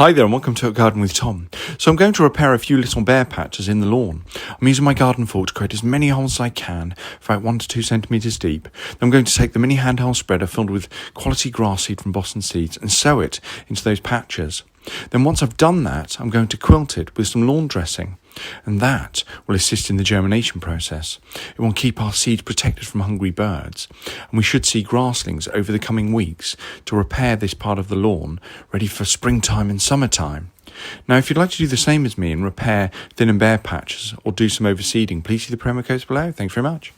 Hi there and welcome to A Garden with Tom. So I'm going to repair a few little bare patches in the lawn. I'm using my garden fork to create as many holes as I can, about 1 to 2 centimetres deep. Then I'm going to take the mini handheld spreader filled with quality grass seed from Boston Seeds and sow it into those patches. Then once I've done that, I'm going to quilt it with some lawn dressing, and that will assist in the germination process. It will keep our seeds protected from hungry birds, and we should see grasslings over the coming weeks to repair this part of the lawn, ready for springtime and summertime. Now, if you'd like to do the same as me and repair thin and bare patches or do some overseeding, please see the promo codes below. Thanks very much.